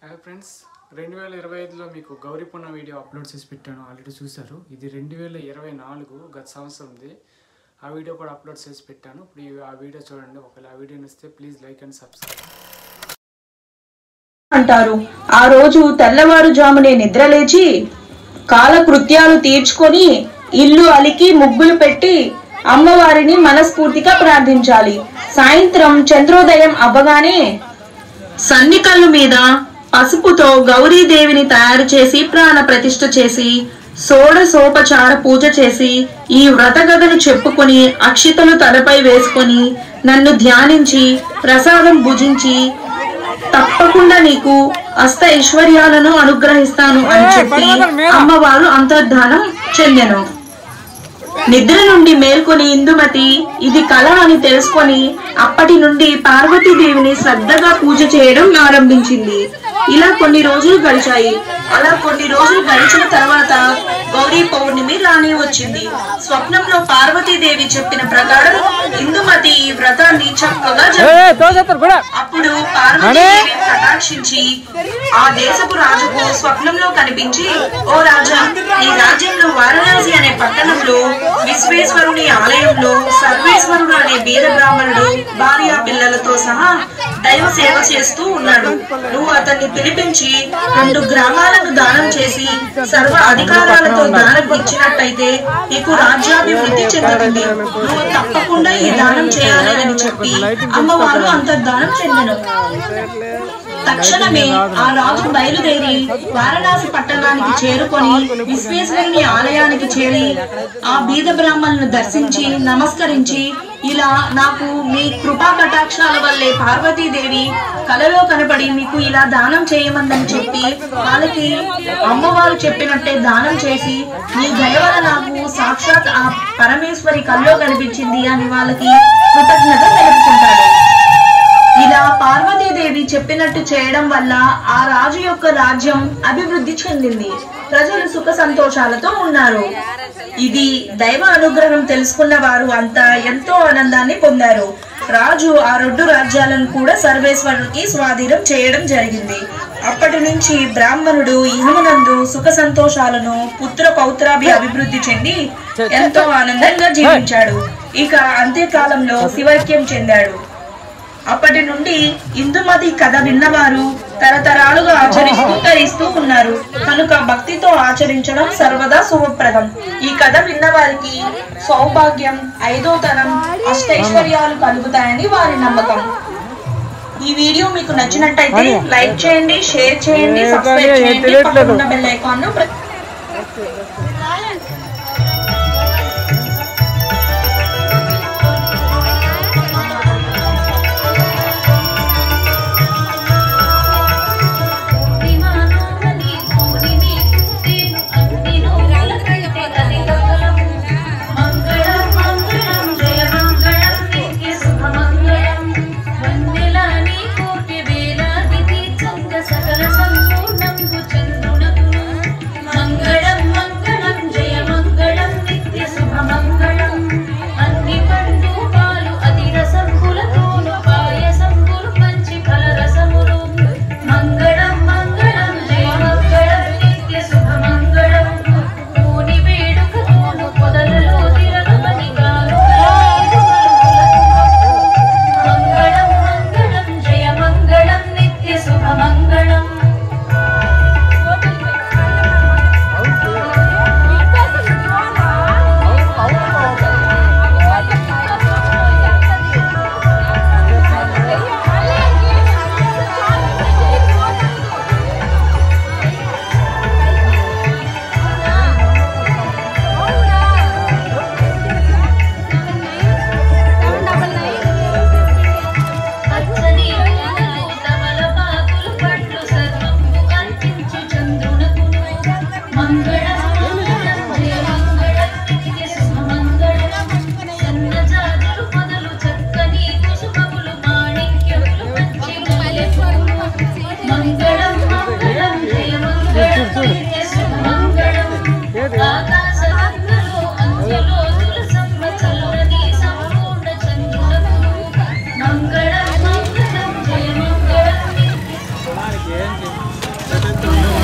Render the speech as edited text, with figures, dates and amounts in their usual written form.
Hi friends, 2025లో మీకు Gauri Punna video upload చేసి పెట్టాను. ఆల్రెడీ చూశారు. ఇది 2024 గత సంవత్సరంది. ఆ వీడియో కూడా అప్లోడ్ చేసి పెట్టాను. ఇప్పుడు ఆ వీడియో చూడండి. ఒకవేళ ఆ వీడియో నచ్చితే ప్లీజ్ లైక్ అండ్ సబ్స్క్రైబ్ అంటారు. ఆ రోజు తెల్లవారుజామునే నిద్రలేచి కాలకృత్యాలు తీర్చుకొని ఇల్లు అలికి ముగ్గులు పెట్టి అమ్మవారిని మనస్ఫూర్తిగా ప్రార్థించాలి. సాయంత్రం చంద్రోదయం అవ్వగానే సన్నికల్లు మీద పసుపుతో గౌరీదేవిని తయారు చేసి ప్రాణ ప్రతిష్ఠ చేసి షోడశోపచార పూజ చేసి ఈ వ్రతగథను చెప్పుకొని అక్షితలు తలపై వేసుకొని నన్ను ధ్యానించి ప్రసాదం భుజించి తప్పకుండా నీకు అష్ట ఐశ్వర్యాలను అనుగ్రహిస్తాను అని చెప్పి అమ్మవారు అంతర్ధానం చెందెను. నిద్ర నుండి మేల్కొని ఇందుమతి ఇది కళ అని తెలుసుకొని అప్పటి నుండి పార్వతీదేవిని శ్రద్ధగా పూజ చేయడం ఆరంభించింది. ఇలా కొన్ని రోజులు గడిచాయి. అలా కొన్ని రోజులు గడిచిన తర్వాత గౌరీ పౌర్ణమి రాని వచ్చింది. స్వప్నంలో పార్వతీదేవి చెప్పిన ప్రకారం ఇందుమతి ఈ వ్రతాన్ని చక్కగా అప్పుడు పార్వతీదేవి కటాక్షించి ఆ దేశపు రాజుకు స్వప్నంలో కనిపించి, ఓ రాజా, ఈ రాజ్యంలో వారణాసి అనే పట్టణంలో విశ్వేశ్వరుని ఆలయంలో సర్వేశ్వరుడు అనే బీద బ్రాహ్మణుడు భార్యా పిల్లలతో సహా దైవ సేవ చేస్తూ ఉన్నాడు. నువ్వు అతన్ని పిలిపించి 2 గ్రామాలను దానం చేసి సర్వ అధికారాలతో దానం ఇచ్చినట్టయితే నీకు రాజ్యాభివృద్ధి చెందుతుంది. నువ్వు తప్పకుండా ఈ దానం చేయాలి అని చెప్పి అమ్మవారు అంతర్ధానం చెందెను. తక్షణమే ఆ రాజు బయలుదేరి వారణాసి పట్టణానికి చేరుకొని విశ్వేశ్వరుని ఆలయానికి చేరి ఆ బీద బ్రాహ్మణులను దర్శించి నమస్కరించి, ఇలా నాకు మీ కృపా కటాక్షాల వల్లే పార్వతీదేవి కలలో కనపడి మీకు ఇలా దానం చేయమందని చెప్పి వాళ్ళకి అమ్మవారు చెప్పినట్టే దానం చేసి, మీ దయ వల్ల నాకు సాక్షాత్ ఆ పరమేశ్వరి కల్లో కనిపించింది అని వాళ్ళకి కృతజ్ఞత తెలుపుకుంటాడు. ఇలా పార్వతీదేవి చెప్పినట్టు చేయడం వల్ల ఆ రాజు యొక్క రాజ్యం అభివృద్ధి చెందింది. ప్రజలు సుఖ సంతోషాలతో ఉన్నారు. ఇది దైవ అనుగ్రహం తెలుసుకున్న వారు అంతా ఎంతో ఆనందాన్ని పొందారు. రాజు ఆ 2 రాజ్యాలను కూడా సర్వేశ్వరునికి స్వాధీనం చేయడం జరిగింది. అప్పటి నుంచి బ్రాహ్మణుడు ఇహమునందు సుఖ సంతోషాలను పుత్ర పౌత్రాభి అభివృద్ధి చెంది ఎంతో ఆనందంగా జీవించాడు. ఇక అంత్యకాలంలో శివైక్యం చెందాడు. అప్పటి నుండి ఇందుమతి కథ విన్నవారు తరతరాలుగా ఆచరిస్తూ తరిస్తూ ఉన్నారు. కనుక భక్తితో ఆచరించడం సర్వదా శుభప్రదం. ఈ కథ విన్నవారికి సౌభాగ్యం, 5వ తరం, అష్టైశ్వర్యాలు కలుగుతాయని వారి నమ్మకం. ఈ వీడియో మీకు నచ్చినట్టయితే లైక్ చేయండి, షేర్ చేయండి, సబ్స్క్రైబ్ చేయండి, పక్కన ఉన్న బెల్ ఐకాన్ ను మంగళం మంగళం ఎంత